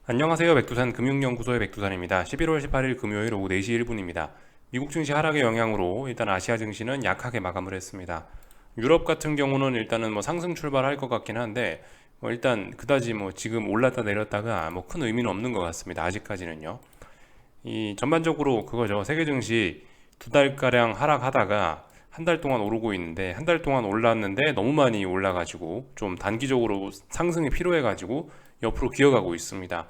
안녕하세요. 백두산 금융연구소의 백두산입니다. 11월 18일 금요일 오후 4시 1분입니다. 미국 증시 하락의 영향으로 일단 아시아 증시는 약하게 마감을 했습니다. 유럽 같은 경우는 일단은 뭐 상승 출발할 것 같긴 한데 일단 그다지 뭐 지금 올랐다 내렸다가 뭐 큰 의미는 없는 것 같습니다. 아직까지는요. 이 전반적으로 그거죠. 세계 증시 2달가량 하락하다가 한 달 동안 오르고 있는데 한 달 동안 올랐는데 너무 많이 올라가지고 좀 단기적으로 상승이 필요해가지고 옆으로 기어가고 있습니다.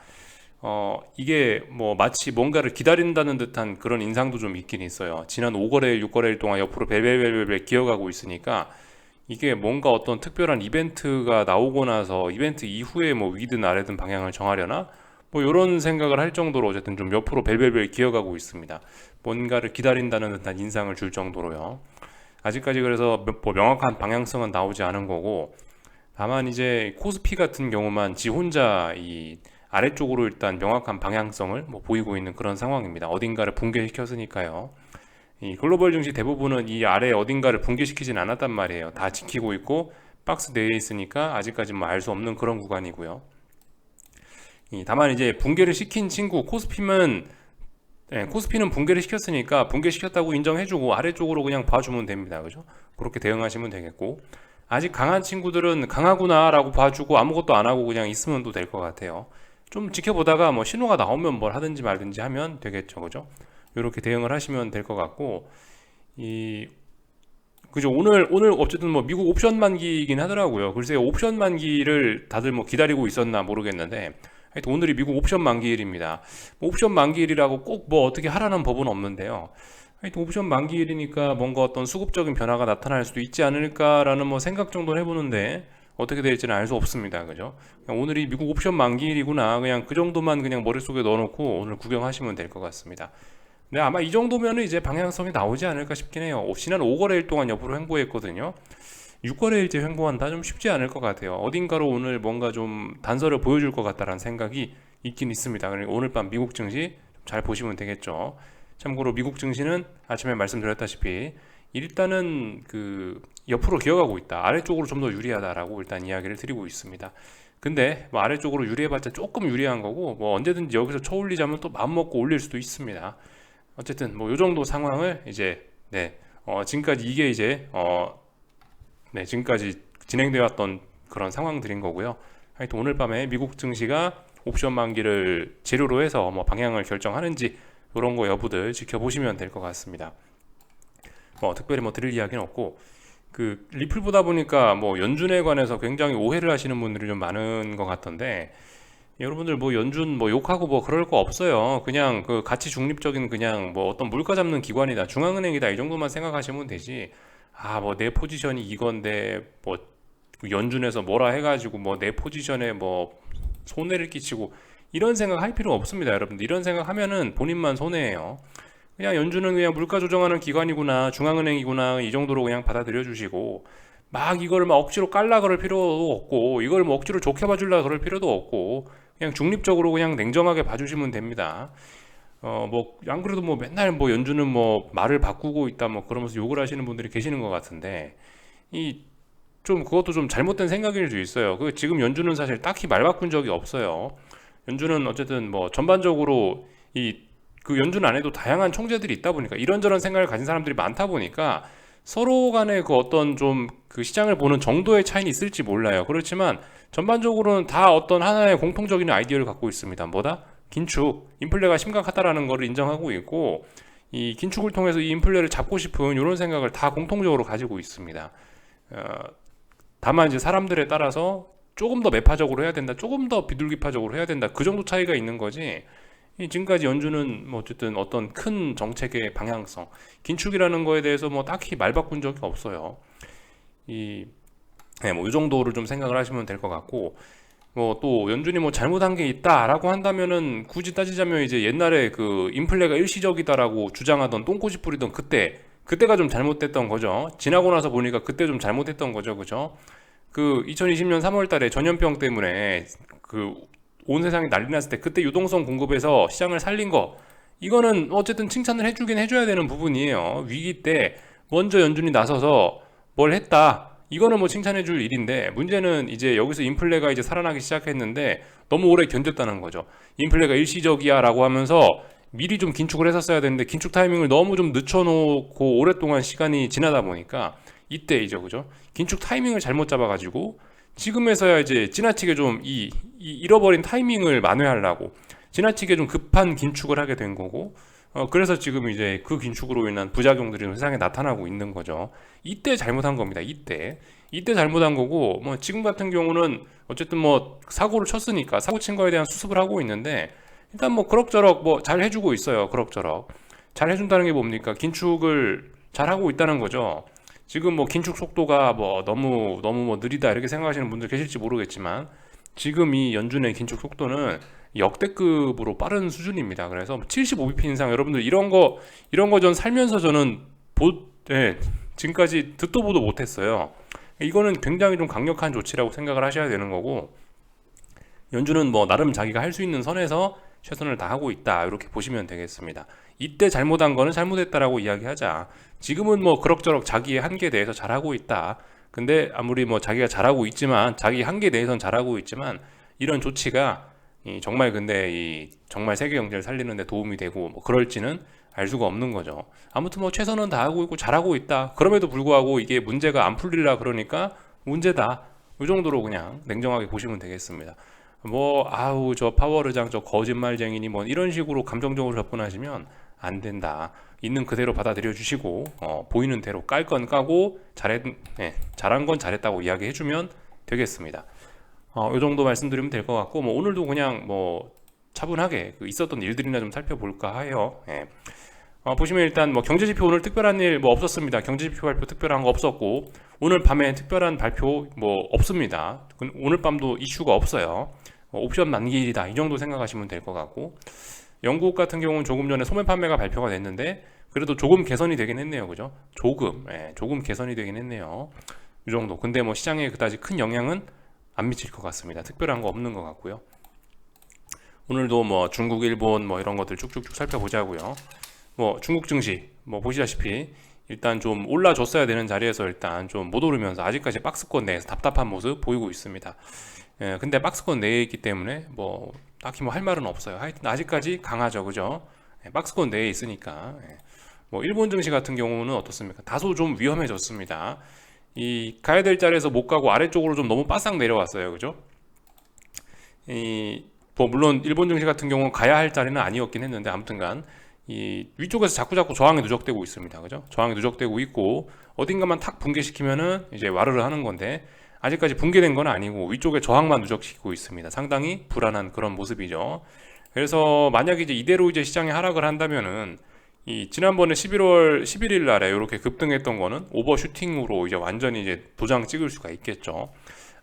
이게 뭐 마치 뭔가를 기다린다는 듯한 그런 인상도 좀 있긴 있어요. 지난 5거래일, 6거래일 동안 옆으로 벨벨벨벨 기어가고 있으니까 이게 뭔가 어떤 특별한 이벤트가 나오고 나서 이벤트 이후에 뭐 위든 아래든 방향을 정하려나? 뭐 이런 생각을 할 정도로 어쨌든 좀 옆으로 벨벨벨 기어가고 있습니다. 뭔가를 기다린다는 듯한 인상을 줄 정도로요. 아직까지 그래서 뭐 명확한 방향성은 나오지 않은 거고 다만 이제 코스피 같은 경우만 지 혼자 이 아래쪽으로 일단 명확한 방향성을 뭐 보이고 있는 그런 상황입니다. 어딘가를 붕괴시켰으니까요. 이 글로벌 증시 대부분은 이 아래 어딘가를 붕괴시키진 않았단 말이에요. 다 지키고 있고 박스 내에 있으니까 아직까지 뭐 알 수 없는 그런 구간이고요. 다만 이제 붕괴를 시킨 친구 코스피는 붕괴를 시켰으니까 붕괴시켰다고 인정해주고 아래쪽으로 그냥 봐주면 됩니다. 그죠? 그렇게 대응하시면 되겠고 아직 강한 친구들은 강하구나라고 봐주고 아무것도 안 하고 그냥 있으면 또 될 것 같아요. 좀 지켜보다가 뭐 신호가 나오면 뭘 하든지 말든지 하면 되겠죠. 그죠? 이렇게 대응을 하시면 될 것 같고 이 그죠. 오늘 어쨌든 뭐 미국 옵션 만기이긴 하더라고요. 글쎄요, 옵션 만기를 다들 뭐 기다리고 있었나 모르겠는데, 하여튼 오늘이 미국 옵션 만기일입니다. 뭐 옵션 만기일이라고 꼭 뭐 어떻게 하라는 법은 없는데요. 하여튼 옵션 만기일이니까 뭔가 어떤 수급적인 변화가 나타날 수도 있지 않을까라는 뭐 생각 정도는 해보는데, 어떻게 될지는 알 수 없습니다. 그죠? 그냥 오늘이 미국 옵션 만기일이구나. 그냥 그 정도만 그냥 머릿속에 넣어놓고 오늘 구경하시면 될 것 같습니다. 네, 아마 이 정도면 이제 방향성이 나오지 않을까 싶긴 해요. 지난 5거래일 동안 옆으로 횡보했거든요. 6거래일째 횡보한다 좀 쉽지 않을 것 같아요. 어딘가로 오늘 뭔가 좀 단서를 보여줄 것 같다라는 생각이 있긴 있습니다. 그러니까 오늘 밤 미국 증시 잘 보시면 되겠죠. 참고로 미국 증시는 아침에 말씀드렸다시피 일단은 그 옆으로 기어가고 있다. 아래쪽으로 좀 더 유리하다라고 일단 이야기를 드리고 있습니다. 근데 뭐 아래쪽으로 유리해봤자 조금 유리한 거고 뭐 언제든지 여기서 쳐올리자면 또 마음먹고 올릴 수도 있습니다. 어쨌든 뭐 요 정도 상황을 이제 지금까지 이게 이제 지금까지 진행되어 왔던 그런 상황들인 거고요. 하여튼 오늘 밤에 미국 증시가 옵션 만기를 재료로 해서 뭐 방향을 결정하는지 이런 거 여부들 지켜보시면 될 것 같습니다. 뭐 특별히 뭐 드릴 이야기는 없고 그 리플 보다 보니까 뭐 연준에 관해서 굉장히 오해를 하시는 분들이 좀 많은 것 같던데 여러분들 뭐 연준 뭐 욕하고 뭐 그럴 거 없어요. 그냥 그 가치 중립적인 그냥 뭐 어떤 물가 잡는 기관이다, 중앙은행이다 이 정도만 생각하시면 되지. 아, 뭐 내 포지션이 이건데 뭐 연준에서 뭐라 해가지고 뭐 내 포지션에 뭐 손해를 끼치고 이런 생각 할 필요 없습니다, 여러분들. 이런 생각 하면은 본인만 손해예요. 그냥 연준은 그냥 물가 조정하는 기관이구나, 중앙은행이구나 이 정도로 그냥 받아들여 주시고 막 이걸 막 억지로 깔라 그럴 필요도 없고 이걸 뭐 억지로 좋게 봐줄라 그럴 필요도 없고 그냥 중립적으로 그냥 냉정하게 봐주시면 됩니다. 뭐 안 그래도 뭐 맨날 뭐 연준은 뭐 말을 바꾸고 있다 뭐 그러면서 욕을 하시는 분들이 계시는 것 같은데 이 좀 그것도 좀 잘못된 생각일 수 있어요. 그 지금 연준은 사실 딱히 말 바꾼 적이 없어요. 연준은 어쨌든 뭐 전반적으로 이 그 연준 안에도 다양한 총재들이 있다 보니까 이런저런 생각을 가진 사람들이 많다 보니까 서로 간에 그 어떤 좀 그 시장을 보는 정도의 차이는 있을지 몰라요. 그렇지만 전반적으로는 다 어떤 하나의 공통적인 아이디어를 갖고 있습니다. 뭐다? 긴축, 인플레가 심각하다라는 것을 인정하고 있고 이 긴축을 통해서 이 인플레를 잡고 싶은 이런 생각을 다 공통적으로 가지고 있습니다. 어, 다만 이제 사람들에 따라서 조금 더 매파적으로 해야 된다, 조금 더 비둘기파적으로 해야 된다, 그 정도 차이가 있는 거지. 지금까지 연준은 뭐 어쨌든 어떤 큰 정책의 방향성, 긴축이라는 거에 대해서 뭐 딱히 말 바꾼 적이 없어요. 이, 뭐이 정도를 좀 생각을 하시면 될 것 같고, 뭐 또 연준이 뭐 잘못한 게 있다라고 한다면은 굳이 따지자면 이제 옛날에 그 인플레가 일시적이다라고 주장하던 똥꼬집 부리던 그때가 좀 잘못됐던 거죠. 지나고 나서 보니까 그때 좀 잘못했던 거죠, 그죠? 그 2020년 3월 달에 전염병 때문에 그 온 세상이 난리 났을 때 그때 유동성 공급에서 시장을 살린 거 이거는 어쨌든 칭찬을 해주긴 해줘야 되는 부분이에요. 위기 때 먼저 연준이 나서서 뭘 했다. 이거는 뭐 칭찬해줄 일인데, 문제는 이제 여기서 인플레가 이제 살아나기 시작했는데 너무 오래 견뎠다는 거죠. 인플레가 일시적이야라고 하면서 미리 좀 긴축을 했었어야 되는데 긴축 타이밍을 너무 좀 늦춰놓고 오랫동안 시간이 지나다 보니까 이때이죠, 그죠? 긴축 타이밍을 잘못 잡아가지고 지금에서야 이제 지나치게 좀 잃어버린 타이밍을 만회하려고 지나치게 좀 급한 긴축을 하게 된 거고, 그래서 지금 이제 그 긴축으로 인한 부작용들이 세상에 나타나고 있는 거죠. 이때 잘못한 겁니다. 이때 잘못한 거고, 뭐 지금 같은 경우는 어쨌든 뭐 사고를 쳤으니까 사고 친 거에 대한 수습을 하고 있는데, 일단 뭐 그럭저럭 뭐 잘 해주고 있어요. 그럭저럭 잘 해준다는 게 뭡니까? 긴축을 잘 하고 있다는 거죠. 지금 뭐 긴축 속도가 뭐 너무 뭐 느리다 이렇게 생각하시는 분들 계실지 모르겠지만, 지금 이 연준의 긴축 속도는 역대급으로 빠른 수준입니다. 그래서 75bp 인상, 여러분들 이런 거 전 살면서 저는 지금까지 듣도 보도 못했어요. 이거는 굉장히 좀 강력한 조치라고 생각을 하셔야 되는 거고, 연준은 뭐 나름 자기가 할 수 있는 선에서 최선을 다하고 있다, 이렇게 보시면 되겠습니다. 이때 잘못한 거는 잘못했다라고 이야기하자. 지금은 뭐 그럭저럭 자기의 한계에 대해서 잘하고 있다. 근데 아무리 뭐 자기가 잘하고 있지만, 자기 한계에 대해서는 잘하고 있지만, 이런 조치가 정말 근데 정말 세계 경제를 살리는 데 도움이 되고 뭐 그럴지는 알 수가 없는 거죠. 아무튼 뭐 최선은 다하고 있고 잘하고 있다. 그럼에도 불구하고 이게 문제가 안 풀리려 그러니까 문제다. 이 정도로 그냥 냉정하게 보시면 되겠습니다. 뭐 아우 저 파월의장 저 거짓말쟁이니 뭐 이런 식으로 감정적으로 접근하시면 안 된다. 있는 그대로 받아들여 주시고, 보이는 대로 깔 건 까고 잘한 건 잘했다고 이야기해 주면 되겠습니다. 이 정도 말씀드리면 될 것 같고, 뭐 오늘도 그냥 뭐 차분하게 있었던 일들이나 좀 살펴볼까 해요. 보시면 일단 뭐 경제지표 오늘 특별한 일 뭐 없었습니다. 경제지표 발표 특별한 거 없었고, 오늘 밤에 특별한 발표 뭐 없습니다. 오늘 밤도 이슈가 없어요. 옵션 만기일이다, 이 정도 생각하시면 될 것 같고, 영국 같은 경우는 조금 전에 소매 판매가 발표가 됐는데 그래도 조금 개선이 되긴 했네요, 그죠? 조금 개선이 되긴 했네요. 이 정도. 근데 뭐 시장에 그다지 큰 영향은 안 미칠 것 같습니다. 특별한 거 없는 것 같고요. 오늘도 뭐 중국, 일본 뭐 이런 것들 쭉쭉쭉 살펴보자고요. 뭐 중국 증시 뭐 보시다시피 일단 좀 올라줬어야 되는 자리에서 일단 좀 못 오르면서 아직까지 박스권 내에서 답답한 모습 보이고 있습니다. 근데 박스권 내에 있기 때문에 뭐 딱히 뭐 할 말은 없어요. 하여튼 아직까지 강하죠, 그죠? 박스권 내에 있으니까. 뭐 일본 증시 같은 경우는 어떻습니까? 다소 좀 위험해졌습니다. 이 가야 될 자리에서 못 가고 아래쪽으로 좀 너무 바싹 내려왔어요, 그죠? 뭐 물론 일본 증시 같은 경우는 가야 할 자리는 아니었긴 했는데, 아무튼간 이 위쪽에서 자꾸 저항이 누적되고 있습니다, 그죠? 저항이 누적되고 있고 어딘가만 탁 붕괴시키면은 이제 와르르 하는 건데, 아직까지 붕괴된 건 아니고 위쪽에 저항만 누적시키고 있습니다. 상당히 불안한 그런 모습이죠. 그래서 만약에 이제 이대로 이제 시장이 하락을 한다면은 이 지난번에 11월 11일 날에 이렇게 급등했던 거는 오버슈팅으로 이제 완전히 이제 도장 찍을 수가 있겠죠.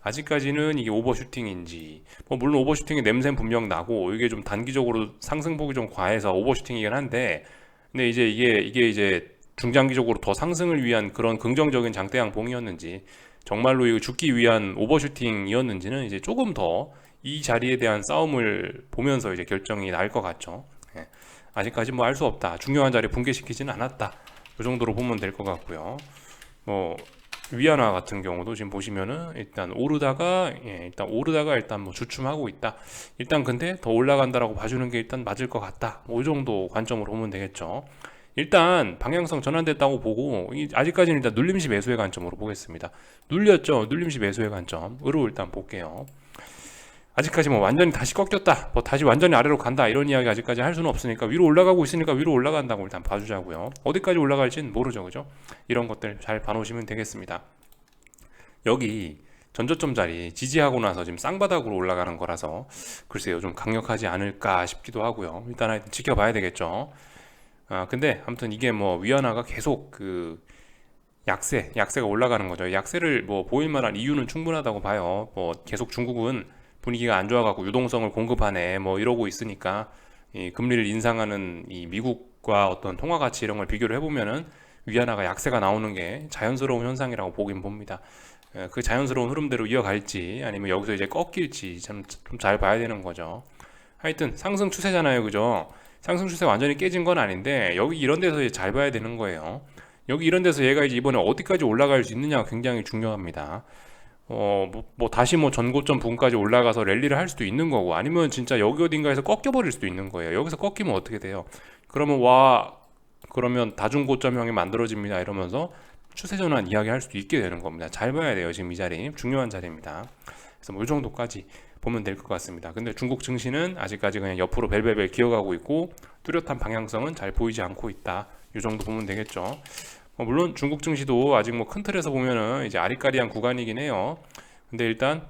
아직까지는 이게 오버슈팅인지, 뭐 물론 오버슈팅의 냄새는 분명 나고 이게 좀 단기적으로 상승폭이 좀 과해서 오버슈팅이긴 한데, 근데 이제 이게 이제 중장기적으로 더 상승을 위한 그런 긍정적인 장대 양봉이었는지, 정말로 이거 죽기 위한 오버슈팅이었는지는 이제 조금 더 이 자리에 대한 싸움을 보면서 이제 결정이 날 것 같죠. 아직까지 뭐 알 수 없다. 중요한 자리 붕괴시키지는 않았다. 이 정도로 보면 될 것 같고요. 뭐 위안화 같은 경우도 지금 보시면은 일단 오르다가 일단 뭐 주춤하고 있다. 일단 근데 더 올라간다라고 봐주는 게 일단 맞을 것 같다. 뭐 이 정도 관점으로 보면 되겠죠. 일단 방향성 전환됐다고 보고 아직까지는 일단 눌림시 매수의 관점으로 보겠습니다. 눌렸죠? 눌림시 매수의 관점으로 일단 볼게요. 아직까지 뭐 완전히 다시 꺾였다, 뭐 다시 완전히 아래로 간다, 이런 이야기 아직까지 할 수는 없으니까 위로 올라가고 있으니까 위로 올라간다고 일단 봐주자고요. 어디까지 올라갈지는 모르죠, 그죠? 이런 것들 잘 봐놓으시면 되겠습니다. 여기 전저점 자리 지지하고 나서 지금 쌍바닥으로 올라가는 거라서 글쎄요, 좀 강력하지 않을까 싶기도 하고요. 일단 하여튼 지켜봐야 되겠죠. 근데 아무튼 이게 뭐 위안화가 계속 그 약세가 올라가는 거죠. 약세를 뭐 보일 만한 이유는 충분하다고 봐요. 뭐 계속 중국은 분위기가 안 좋아가고 유동성을 공급하네 뭐 이러고 있으니까, 이 금리를 인상하는 이 미국과 어떤 통화 가치 이런 걸 비교를 해보면은 위안화가 약세가 나오는 게 자연스러운 현상이라고 보긴 봅니다. 그 자연스러운 흐름대로 이어갈지 아니면 여기서 이제 꺾일지 좀 잘 봐야 되는 거죠. 하여튼 상승 추세잖아요, 그죠? 상승 추세 완전히 깨진 건 아닌데 여기 이런 데서 잘 봐야 되는 거예요. 여기 이런 데서 얘가 이제 이번에 어디까지 올라갈 수 있느냐가 굉장히 중요합니다. 다시 뭐 전고점 부근까지 올라가서 랠리를 할 수도 있는 거고, 아니면 진짜 여기 어딘가에서 꺾여버릴 수도 있는 거예요. 여기서 꺾이면 어떻게 돼요? 그러면 다중고점형이 만들어집니다 이러면서 추세 전환 이야기 할 수도 있게 되는 겁니다. 잘 봐야 돼요. 지금 이 자리 중요한 자리입니다. 그래서 뭐 이 정도까지 보면 될 것 같습니다. 근데 중국 증시는 아직까지 그냥 옆으로 벨벨벨 기어가고 있고 뚜렷한 방향성은 잘 보이지 않고 있다. 이 정도 보면 되겠죠. 물론 중국 증시도 아직 뭐 큰 틀에서 보면은 이제 아리까리한 구간이긴 해요. 근데 일단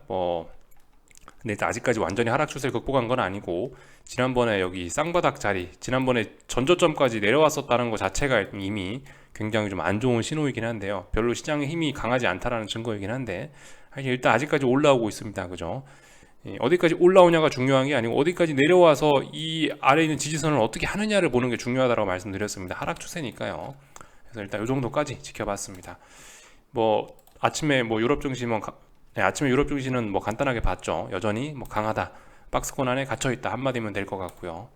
아직까지 완전히 하락 추세를 극복한 건 아니고, 지난번에 여기 쌍바닥 자리, 지난번에 전저점까지 내려왔었다는 것 자체가 이미 굉장히 좀 안 좋은 신호이긴 한데요. 별로 시장의 힘이 강하지 않다라는 증거이긴 한데, 일단 아직까지 올라오고 있습니다. 그죠? 어디까지 올라오냐가 중요한 게 아니고 어디까지 내려와서 이 아래에 있는 지지선을 어떻게 하느냐를 보는 게 중요하다고 말씀드렸습니다. 하락 추세니까요. 그래서 일단 이 정도까지 지켜봤습니다. 아침에 유럽 증시면 아침에 유럽 증시는 간단하게 봤죠. 여전히 강하다, 박스권 안에 갇혀 있다 한마디면 될 것 같고요.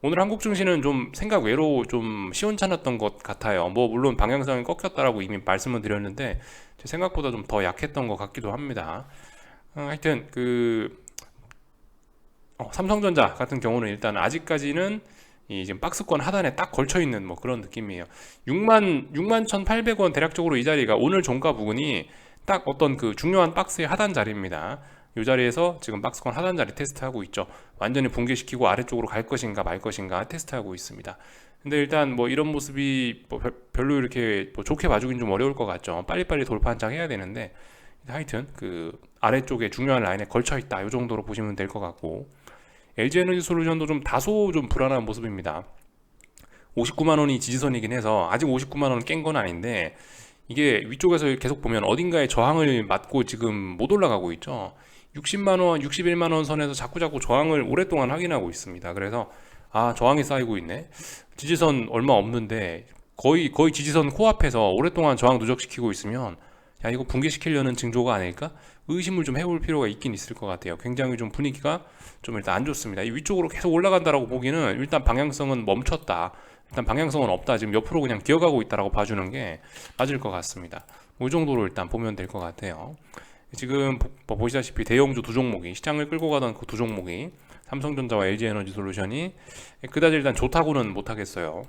오늘 한국 증시는 좀 생각 외로 좀 시원찮았던 것 같아요. 물론 방향성이 꺾였다라고 이미 말씀을 드렸는데 제 생각보다 좀 더 약했던 것 같기도 합니다. 하여튼 삼성전자 같은 경우는 일단 아직까지는 지금 박스권 하단에 딱 걸쳐 있는 그런 느낌이에요. 61,800원 대략적으로 이 자리가 오늘 종가 부근이 딱 어떤 그 중요한 박스의 하단 자리입니다. 이 자리에서 지금 박스권 하단 자리 테스트하고 있죠. 완전히 붕괴시키고 아래쪽으로 갈 것인가 말 것인가 테스트하고 있습니다. 근데 일단 이런 모습이 별로 이렇게 좋게 봐주긴 좀 어려울 것 같죠. 빨리빨리 돌파 한장 해야 되는데, 하여튼 그 아래쪽에 중요한 라인에 걸쳐 있다 이 정도로 보시면 될 것 같고, LG에너지솔루션도 좀 다소 좀 불안한 모습입니다. 59만 원이 지지선이긴 해서 아직 59만 원 깬 건 아닌데, 이게 위쪽에서 계속 보면 어딘가에 저항을 맞고 지금 못 올라가고 있죠. 60만 원, 61만 원 선에서 자꾸자꾸 저항을 오랫동안 확인하고 있습니다. 그래서 저항이 쌓이고 있네. 지지선 얼마 없는데 거의 지지선 코앞에서 오랫동안 저항 누적시키고 있으면 이거 붕괴시키려는 징조가 아닐까? 의심을 좀 해볼 필요가 있긴 있을 것 같아요. 굉장히 좀 분위기가 좀 일단 안 좋습니다. 이 위쪽으로 계속 올라간다라고 보기는 일단 방향성은 멈췄다. 일단 방향성은 없다. 지금 옆으로 그냥 기어가고 있다라고 봐주는 게 맞을 것 같습니다. 이 정도로 일단 보면 될 것 같아요. 지금 보시다시피 대형주 두 종목이 시장을 끌고 가던 그 두 종목이 삼성전자와 LG에너지솔루션이 그다지 일단 좋다고는 못하겠어요.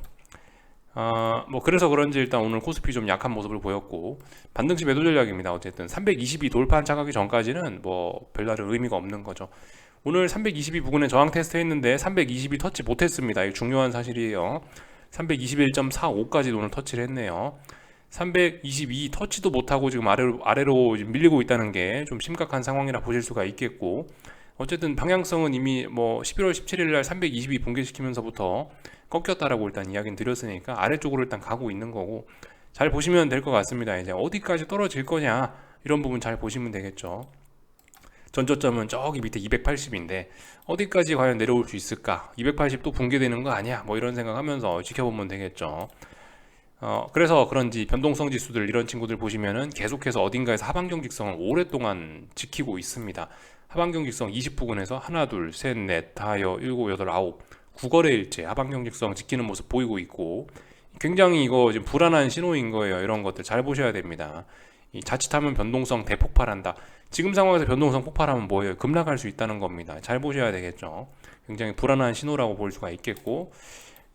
그래서 그런지 일단 오늘 코스피 좀 약한 모습을 보였고, 반등시 매도 전략입니다. 어쨌든 320이 돌파한 차가기 전까지는 별다른 의미가 없는 거죠. 오늘 322 부근에 저항 테스트 했는데 322 터치 못했습니다. 이거 중요한 사실이에요. 321.45까지 오늘 터치를 했네요. 322 터치도 못하고 지금 아래로 밀리고 있다는 게 좀 심각한 상황이라 보실 수가 있겠고, 어쨌든 방향성은 이미 11월 17일 날 322 붕괴시키면서부터 꺾였다라고 일단 이야기는 드렸으니까 아래쪽으로 일단 가고 있는 거고, 잘 보시면 될 것 같습니다. 이제 어디까지 떨어질 거냐 이런 부분 잘 보시면 되겠죠. 전저점은 저기 밑에 280인데 어디까지 과연 내려올 수 있을까? 280 또 붕괴되는 거 아니야? 이런 생각하면서 지켜보면 되겠죠. 그래서 그런지 변동성 지수들 이런 친구들 보시면은 계속해서 어딘가에서 하방경 직성을 오랫동안 지키고 있습니다. 하방경 직성 20 부근에서 하나, 둘, 셋, 넷, 다여, 일곱, 여덟, 아홉 9거래일째 하방경 직성 지키는 모습 보이고 있고, 굉장히 이거 지금 불안한 신호인 거예요. 이런 것들 잘 보셔야 됩니다. 자칫하면 변동성 대폭발한다. 지금 상황에서 변동성 폭발하면 뭐예요? 급락할 수 있다는 겁니다. 잘 보셔야 되겠죠. 굉장히 불안한 신호라고 볼 수가 있겠고,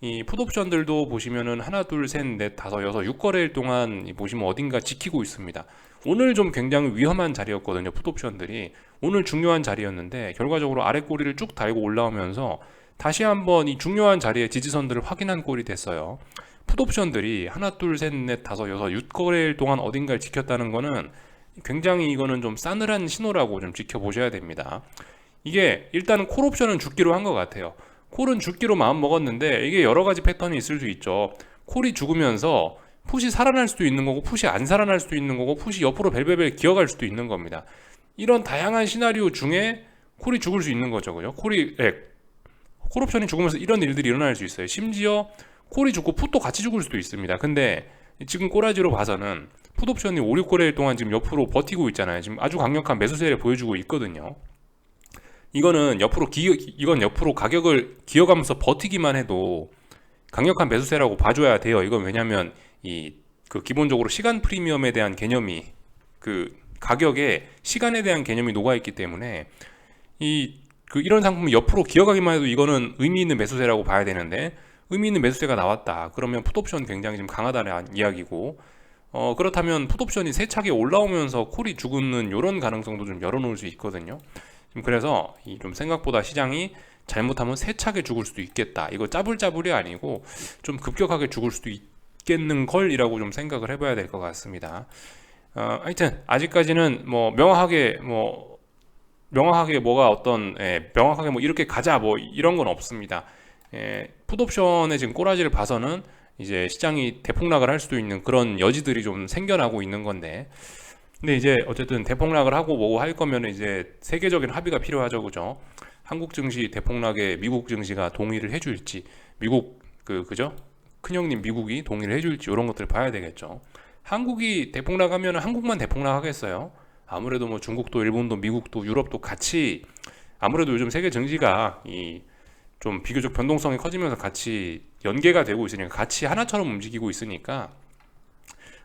이 풋옵션들도 보시면은 하나, 둘, 셋, 넷, 다섯, 여섯, 6거래일 동안 보시면 어딘가 지키고 있습니다. 오늘 좀 굉장히 위험한 자리였거든요. 풋옵션들이 오늘 중요한 자리였는데 결과적으로 아래 꼬리를 쭉 달고 올라오면서 다시 한번 이 중요한 자리에 지지선들을 확인한 꼴이 됐어요. 풋옵션들이 하나, 둘, 셋, 넷, 다섯, 여섯, 6거래일 동안 어딘가를 지켰다는 거는 굉장히 이거는 좀 싸늘한 신호라고 좀 지켜보셔야 됩니다. 이게 일단은 콜옵션은 죽기로 한 것 같아요. 콜은 죽기로 마음 먹었는데 이게 여러 가지 패턴이 있을 수 있죠. 콜이 죽으면서 풋이 살아날 수도 있는 거고, 풋이 안 살아날 수도 있는 거고, 풋이 옆으로 벨벨벨 기어갈 수도 있는 겁니다. 이런 다양한 시나리오 중에 콜이 죽을 수 있는 거죠. 그죠? 콜옵션이 죽으면서 이런 일들이 일어날 수 있어요. 심지어 콜이 죽고 풋도 같이 죽을 수도 있습니다. 근데 지금 꼬라지로 봐서는 풋옵션이 5, 6거래일 동안 지금 옆으로 버티고 있잖아요. 지금 아주 강력한 매수세를 보여주고 있거든요. 이건 옆으로 가격을 기어가면서 버티기만 해도 강력한 매수세라고 봐줘야 돼요. 이건 왜냐면 이 그 기본적으로 시간 프리미엄에 대한 개념이 그 가격에 시간에 대한 개념이 녹아 있기 때문에 이런 상품을 옆으로 기어가기만 해도 이거는 의미 있는 매수세라고 봐야 되는데 의미 있는 매수세가 나왔다. 그러면 풋옵션 굉장히 지금 강하다는 이야기고 그렇다면 풋옵션이 세차게 올라오면서 콜이 죽는 이런 가능성도 좀 열어놓을 수 있거든요. 그래서 좀 생각보다 시장이 잘못하면 세차게 죽을 수도 있겠다. 이거 짜불짜불이 아니고 좀 급격하게 죽을 수도 있겠는 걸이라고 좀 생각을 해봐야 될 것 같습니다. 하여튼 아직까지는 뭐 명확하게 뭐가 어떤 명확하게 뭐 이렇게 가자 뭐 이런 건 없습니다. 풋옵션의 지금 꼬라지를 봐서는 이제 시장이 대폭락을 할 수도 있는 그런 여지들이 좀 생겨나고 있는 건데, 근데 이제 어쨌든 대폭락을 하고 뭐고 할 거면 이제 세계적인 합의가 필요하죠, 그죠? 한국 증시 대폭락에 미국 증시가 동의를 해줄지, 미국 그죠? 큰형님 미국이 동의를 해줄지 이런 것들 봐야 되겠죠. 한국이 대폭락하면 한국만 대폭락하겠어요? 아무래도 뭐 중국도 일본도 미국도 유럽도 같이 아무래도 요즘 세계 증시가 좀 비교적 변동성이 커지면서 같이 연계가 되고 있으니까 같이 하나처럼 움직이고 있으니까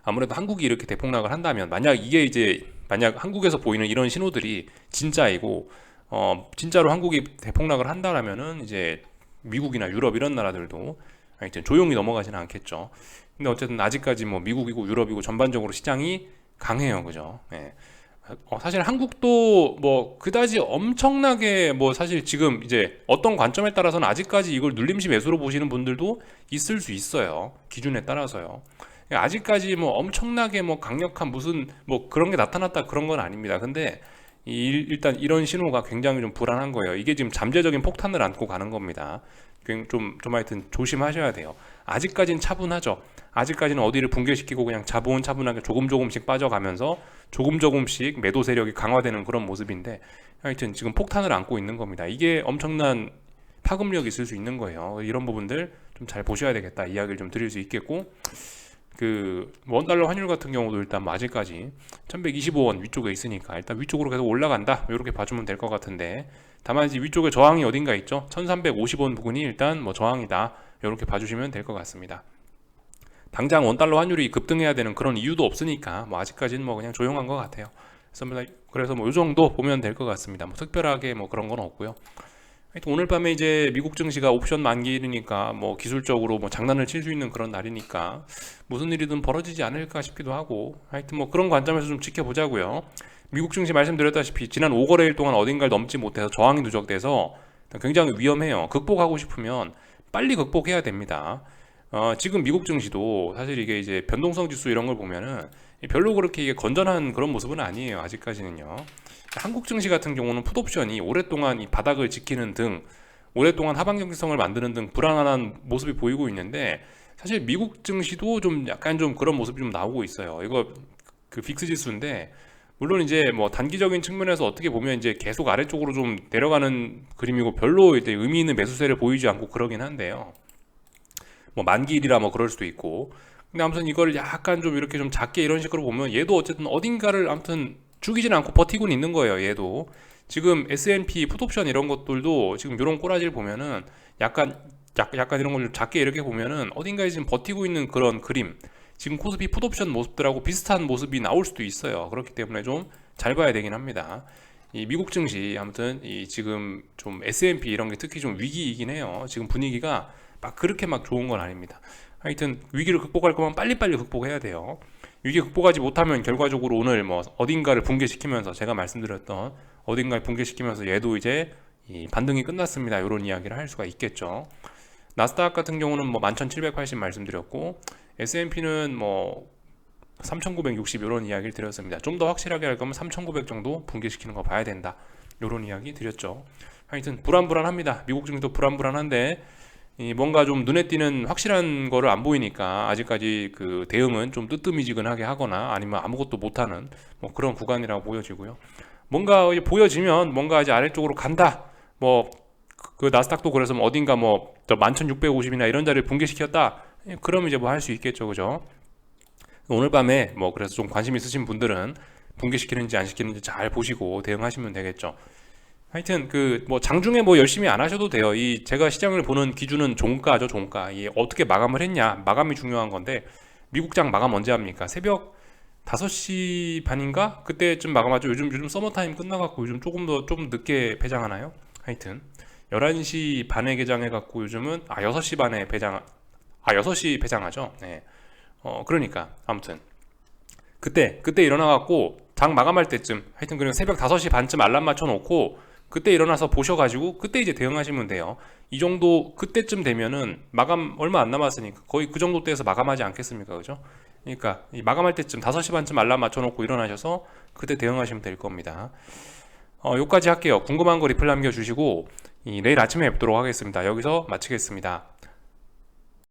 아무래도 한국이 이렇게 대폭락을 한다면 만약 한국에서 보이는 이런 신호들이 진짜이고 진짜로 한국이 대폭락을 한다라면은 이제 미국이나 유럽 이런 나라들도 하여튼 조용히 넘어가지는 않겠죠. 근데 어쨌든 아직까지 뭐 미국이고 유럽이고 전반적으로 시장이 강해요, 그죠? 네. 사실 한국도 뭐 그다지 엄청나게 뭐 사실 지금 이제 어떤 관점에 따라서는 아직까지 이걸 눌림시 매수로 보시는 분들도 있을 수 있어요. 기준에 따라서요. 아직까지 뭐 엄청나게 뭐 강력한 무슨 뭐 그런 게 나타났다 그런 건 아닙니다. 근데 일단 이런 신호가 굉장히 좀 불안한 거예요. 이게 지금 잠재적인 폭탄을 안고 가는 겁니다. 좀 하여튼 조심하셔야 돼요. 아직까지는 차분하죠. 아직까지는 어디를 붕괴시키고 그냥 차분하게 조금씩 빠져가면서 조금씩 매도 세력이 강화되는 그런 모습인데 하여튼 지금 폭탄을 안고 있는 겁니다. 이게 엄청난 파급력이 있을 수 있는 거예요. 이런 부분들 좀 잘 보셔야 되겠다 이야기를 좀 드릴 수 있겠고, 원달러 환율 같은 경우도 일단 뭐 아직까지 1125원 위쪽에 있으니까 일단 위쪽으로 계속 올라간다 이렇게 봐주면 될 것 같은데, 다만 이제 위쪽에 저항이 어딘가 있죠. 1350원 부근이 일단 뭐 저항이다 이렇게 봐주시면 될 것 같습니다. 당장 원달러 환율이 급등해야 되는 그런 이유도 없으니까 뭐 아직까지는 뭐 그냥 조용한 것 같아요. 그래서 뭐 이 정도 보면 될 것 같습니다. 뭐 특별하게 뭐 그런 건 없고요. 하여튼 오늘 밤에 이제 미국 증시가 옵션 만기일이니까 뭐 기술적으로 뭐 장난을 칠 수 있는 그런 날이니까 무슨 일이든 벌어지지 않을까 싶기도 하고, 하여튼 뭐 그런 관점에서 좀 지켜보자고요. 미국 증시 말씀드렸다시피 지난 5거래일 동안 어딘가를 넘지 못해서 저항이 누적돼서 굉장히 위험해요. 극복하고 싶으면 빨리 극복해야 됩니다. 지금 미국 증시도 사실 이게 이제 변동성 지수 이런 걸 보면은 별로 그렇게 이게 건전한 그런 모습은 아니에요. 아직까지는요. 한국 증시 같은 경우는 풋옵션이 오랫동안 이 바닥을 지키는 등 오랫동안 하방 경직성을 만드는 등 불안한 모습이 보이고 있는데, 사실 미국 증시도 좀 약간 좀 그런 모습이 좀 나오고 있어요. 이거 빅스 지수인데 물론 이제 뭐 단기적인 측면에서 어떻게 보면 이제 계속 아래쪽으로 좀 내려가는 그림이고 별로 이제 의미 있는 매수세를 보이지 않고 그러긴 한데요. 뭐 만기일이라 뭐 그럴 수도 있고, 근데 아무튼 이걸 약간 좀 이렇게 좀 작게 이런 식으로 보면 얘도 어쨌든 어딘가를 아무튼 죽이지는 않고 버티고는 있는 거예요. 얘도 지금 S&P 풋옵션 이런 것들도 지금 이런 꼬라지를 보면은 약간 이런 걸 좀 작게 이렇게 보면은 어딘가에 지금 버티고 있는 그런 그림, 지금 코스피 풋옵션 모습들하고 비슷한 모습이 나올 수도 있어요. 그렇기 때문에 좀 잘 봐야 되긴 합니다. 이 미국 증시 아무튼 지금 좀 S&P 이런 게 특히 좀 위기이긴 해요. 지금 분위기가 막 그렇게 막 좋은 건 아닙니다. 하여튼 위기를 극복할 거면 빨리빨리 극복해야 돼요. 위기 극복하지 못하면 결과적으로 오늘 뭐 어딘가를 붕괴시키면서 제가 말씀드렸던 어딘가를 붕괴시키면서 얘도 이제 반등이 끝났습니다. 이런 이야기를 할 수가 있겠죠. 나스닥 같은 경우는 뭐 11,780 말씀드렸고, S&P는 뭐 3,960 이런 이야기를 드렸습니다. 좀 더 확실하게 할 거면 3,900 정도 붕괴시키는 거 봐야 된다. 이런 이야기 드렸죠. 하여튼 불안합니다. 미국 증시도 불안한데 뭔가 좀 눈에 띄는 확실한 거를 안 보이니까 아직까지 그 대응은 좀 뜨뜨미지근하게 하거나 아니면 아무것도 못하는 뭐 그런 구간이라고 보여지고요. 뭔가 보여지면 뭔가 이제 아래쪽으로 간다. 뭐 그 나스닥도 그래서 뭐 어딘가 뭐 11,650이나 이런 자리를 붕괴시켰다. 그럼 이제 뭐 할 수 있겠죠, 그죠? 오늘 밤에 뭐 그래서 좀 관심 있으신 분들은 붕괴시키는지 안 시키는지 잘 보시고 대응하시면 되겠죠. 하여튼 뭐 장중에 뭐 열심히 안 하셔도 돼요. 제가 시장을 보는 기준은 종가죠, 종가. 어떻게 마감을 했냐, 마감이 중요한 건데 미국장 마감 언제 합니까? 새벽 5시 반인가? 그때쯤 마감하죠. 요즘 서머타임 끝나갖고 요즘 좀 늦게 배장하나요? 하여튼 11시 반에 개장해갖고 요즘은 6시 반에 6시 배장하죠. 네. 그러니까 아무튼 그때 일어나갖고 장 마감할 때쯤 하여튼 그냥 새벽 5시 반쯤 알람 맞춰놓고 그때 일어나서 보셔가지고 그때 이제 대응하시면 돼요. 이 정도 그때쯤 되면은 마감 얼마 안 남았으니까 거의 그 정도 때에서 마감하지 않겠습니까, 그죠? 그러니까 이 마감할 때쯤 5시 반쯤 알람 맞춰놓고 일어나셔서 그때 대응하시면 될 겁니다. 요까지 할게요. 궁금한 거 리플 남겨주시고 내일 아침에 뵙도록 하겠습니다. 여기서 마치겠습니다.